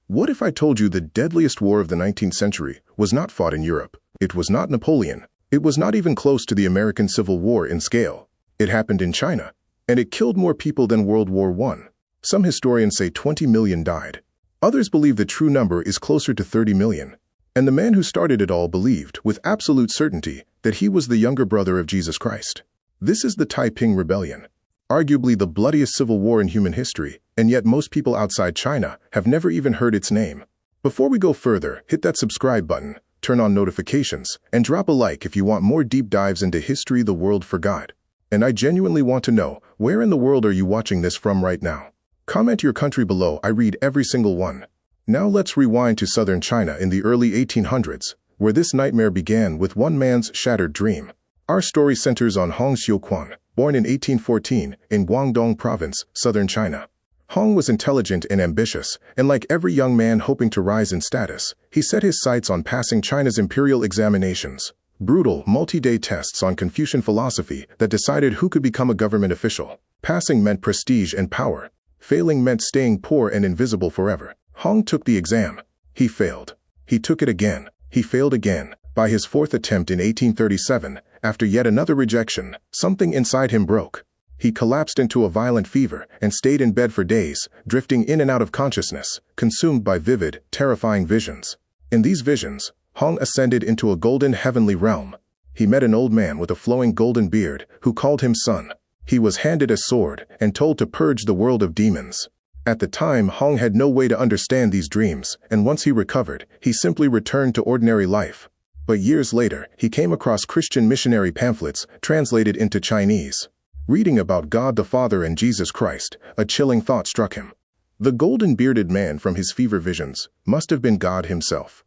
What if I told you the deadliest war of the 19th century was not fought in Europe? It was not Napoleon. It was not even close to the American Civil War in scale. It happened in China, and it killed more people than World War I. Some historians say 20 million died. Others believe the true number is closer to 30 million. And the man who started it all believed, with absolute certainty, that he was the younger brother of Jesus Christ. This is the Taiping Rebellion, arguably the bloodiest civil war in human history, and yet most people outside China have never even heard its name. Before we go further, hit that subscribe button, turn on notifications, and drop a like if you want more deep dives into history the world forgot. And I genuinely want to know, where in the world are you watching this from right now? Comment your country below, I read every single one. Now let's rewind to southern China in the early 1800s, where this nightmare began with one man's shattered dream. Our story centers on Hong Xiuquan, born in 1814 in Guangdong Province, southern China. Hong was intelligent and ambitious, and like every young man hoping to rise in status, he set his sights on passing China's imperial examinations. Brutal, multi-day tests on Confucian philosophy that decided who could become a government official. Passing meant prestige and power. Failing meant staying poor and invisible forever. Hong took the exam. He failed. He took it again. He failed again. By his fourth attempt in 1837, after yet another rejection, something inside him broke. He collapsed into a violent fever and stayed in bed for days, drifting in and out of consciousness, consumed by vivid, terrifying visions. In these visions, Hong ascended into a golden heavenly realm. He met an old man with a flowing golden beard who called him son. He was handed a sword and told to purge the world of demons. At the time, Hong had no way to understand these dreams, and once he recovered, he simply returned to ordinary life. But years later, he came across Christian missionary pamphlets translated into Chinese. Reading about God the Father and Jesus Christ, a chilling thought struck him. The golden-bearded man from his fever visions must have been God himself.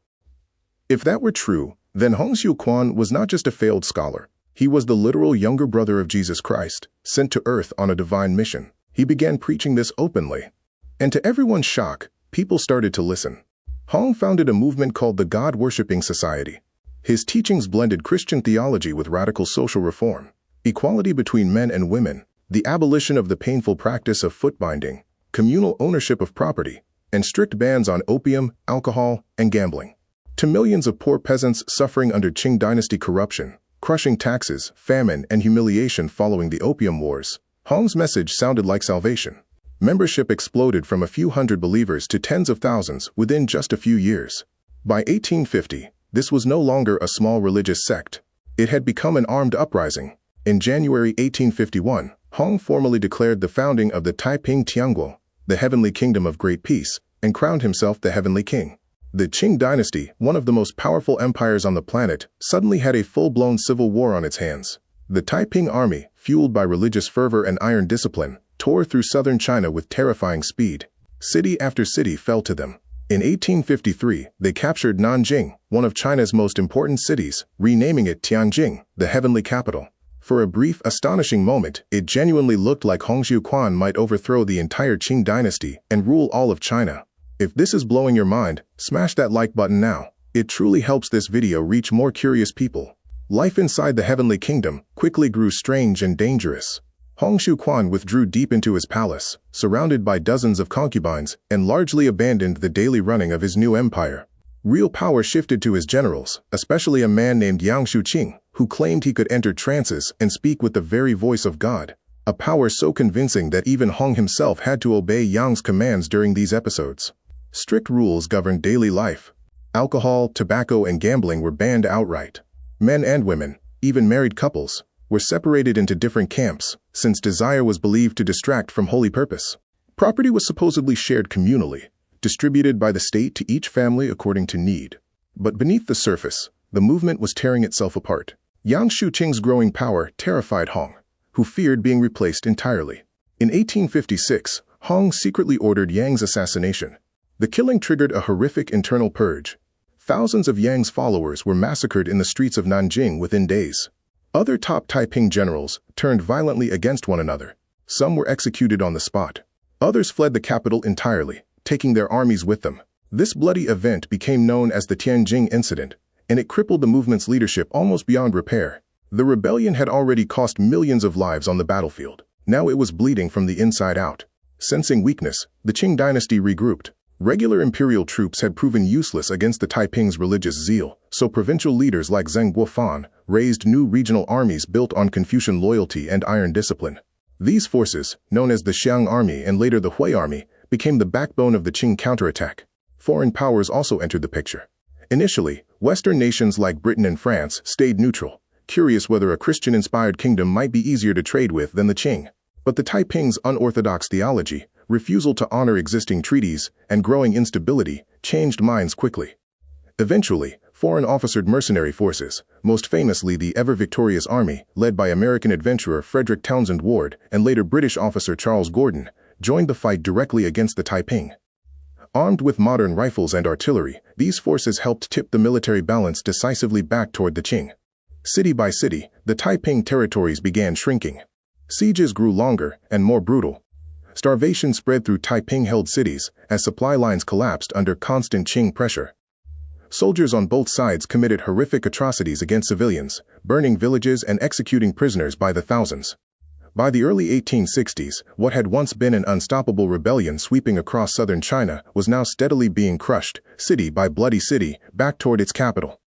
If that were true, then Hong Xiuquan was not just a failed scholar. He was the literal younger brother of Jesus Christ, sent to earth on a divine mission. He began preaching this openly. And to everyone's shock, people started to listen. Hong founded a movement called the God-worshipping Society. His teachings blended Christian theology with radical social reform, equality between men and women, the abolition of the painful practice of foot-binding, communal ownership of property, and strict bans on opium, alcohol, and gambling. To millions of poor peasants suffering under Qing Dynasty corruption, crushing taxes, famine, and humiliation following the Opium Wars, Hong's message sounded like salvation. Membership exploded from a few hundred believers to tens of thousands within just a few years. By 1850, this was no longer a small religious sect. It had become an armed uprising. In January 1851, Hong formally declared the founding of the Taiping Tianguo, the heavenly kingdom of great peace, and crowned himself the heavenly king. The Qing Dynasty, one of the most powerful empires on the planet, suddenly had a full-blown civil war on its hands. The Taiping Army, fueled by religious fervor and iron discipline, tore through southern China with terrifying speed. City after city fell to them. In 1853, they captured Nanjing, one of China's most important cities, renaming it Tianjing, the heavenly capital. For a brief, astonishing moment, it genuinely looked like Hong Xiuquan might overthrow the entire Qing Dynasty and rule all of China. If this is blowing your mind, smash that like button now. It truly helps this video reach more curious people. Life inside the heavenly kingdom quickly grew strange and dangerous. Hong Xiuquan withdrew deep into his palace, surrounded by dozens of concubines, and largely abandoned the daily running of his new empire. Real power shifted to his generals, especially a man named Yang Xiuqing, who claimed he could enter trances and speak with the very voice of God. A power so convincing that even Hong himself had to obey Yang's commands during these episodes. Strict rules governed daily life. Alcohol, tobacco, and gambling were banned outright. Men and women, even married couples, were separated into different camps, since desire was believed to distract from holy purpose. Property was supposedly shared communally, distributed by the state to each family according to need. But beneath the surface, the movement was tearing itself apart. Yang Xiuqing's growing power terrified Hong, who feared being replaced entirely. In 1856, Hong secretly ordered Yang's assassination. The killing triggered a horrific internal purge. Thousands of Yang's followers were massacred in the streets of Nanjing within days. Other top Taiping generals turned violently against one another. Some were executed on the spot. Others fled the capital entirely, taking their armies with them. This bloody event became known as the Tianjing Incident, and it crippled the movement's leadership almost beyond repair. The rebellion had already cost millions of lives on the battlefield. Now it was bleeding from the inside out. Sensing weakness, the Qing dynasty regrouped. Regular imperial troops had proven useless against the Taiping's religious zeal, so provincial leaders like Zeng Guofan raised new regional armies built on Confucian loyalty and iron discipline. These forces, known as the Xiang Army and later the Hui Army, became the backbone of the Qing counterattack. Foreign powers also entered the picture. Initially, Western nations like Britain and France stayed neutral, curious whether a Christian-inspired kingdom might be easier to trade with than the Qing. But the Taiping's unorthodox theology, refusal to honor existing treaties, and growing instability changed minds quickly. Eventually, foreign-officered mercenary forces, most famously the ever-victorious army, led by American adventurer Frederick Townsend Ward and later British officer Charles Gordon, joined the fight directly against the Taiping. Armed with modern rifles and artillery, these forces helped tip the military balance decisively back toward the Qing. City by city, the Taiping territories began shrinking. Sieges grew longer and more brutal. Starvation spread through Taiping-held cities as supply lines collapsed under constant Qing pressure. Soldiers on both sides committed horrific atrocities against civilians, burning villages and executing prisoners by the thousands. By the early 1860s, what had once been an unstoppable rebellion sweeping across southern China was now steadily being crushed, city by bloody city, back toward its capital.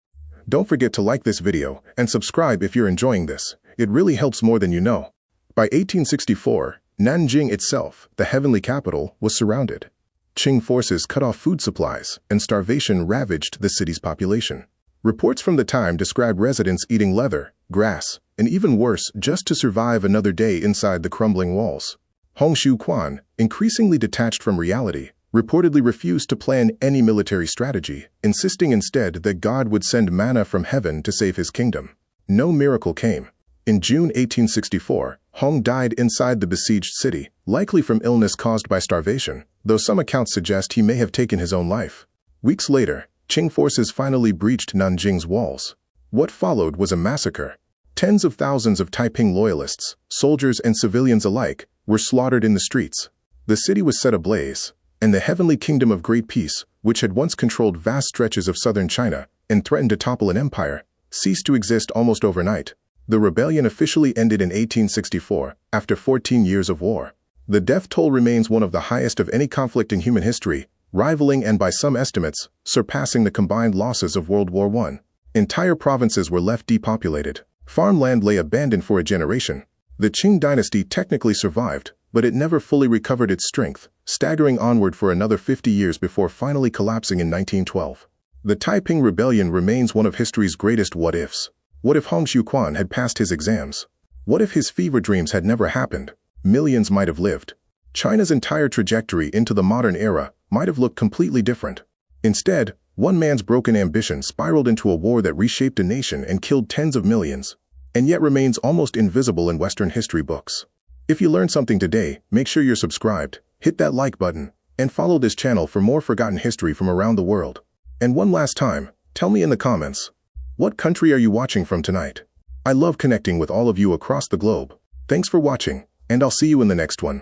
Don't forget to like this video and subscribe if you're enjoying this. It really helps more than you know. By 1864, Nanjing itself, the heavenly capital, was surrounded. Qing forces cut off food supplies, and starvation ravaged the city's population. Reports from the time describe residents eating leather, grass, and even worse, just to survive another day inside the crumbling walls. Hong Xiuquan, increasingly detached from reality, reportedly refused to plan any military strategy, insisting instead that God would send manna from heaven to save his kingdom. No miracle came. In June 1864, Hong died inside the besieged city, likely from illness caused by starvation, though some accounts suggest he may have taken his own life. Weeks later, Qing forces finally breached Nanjing's walls. What followed was a massacre. Tens of thousands of Taiping loyalists, soldiers and civilians alike, were slaughtered in the streets. The city was set ablaze, and the heavenly kingdom of great peace, which had once controlled vast stretches of southern China and threatened to topple an empire, ceased to exist almost overnight. The rebellion officially ended in 1864, after 14 years of war. The death toll remains one of the highest of any conflict in human history, rivaling and by some estimates, surpassing the combined losses of World War I. Entire provinces were left depopulated. Farmland lay abandoned for a generation. The Qing Dynasty technically survived, but it never fully recovered its strength, staggering onward for another 50 years before finally collapsing in 1912. The Taiping Rebellion remains one of history's greatest what-ifs. What if Hong Xiuquan had passed his exams? What if his fever dreams had never happened? Millions might have lived. China's entire trajectory into the modern era might have looked completely different. Instead, one man's broken ambition spiraled into a war that reshaped a nation and killed tens of millions, and yet remains almost invisible in Western history books. If you learned something today, make sure you're subscribed, hit that like button, and follow this channel for more forgotten history from around the world. And one last time, tell me in the comments, what country are you watching from tonight? I love connecting with all of you across the globe. Thanks for watching, and I'll see you in the next one.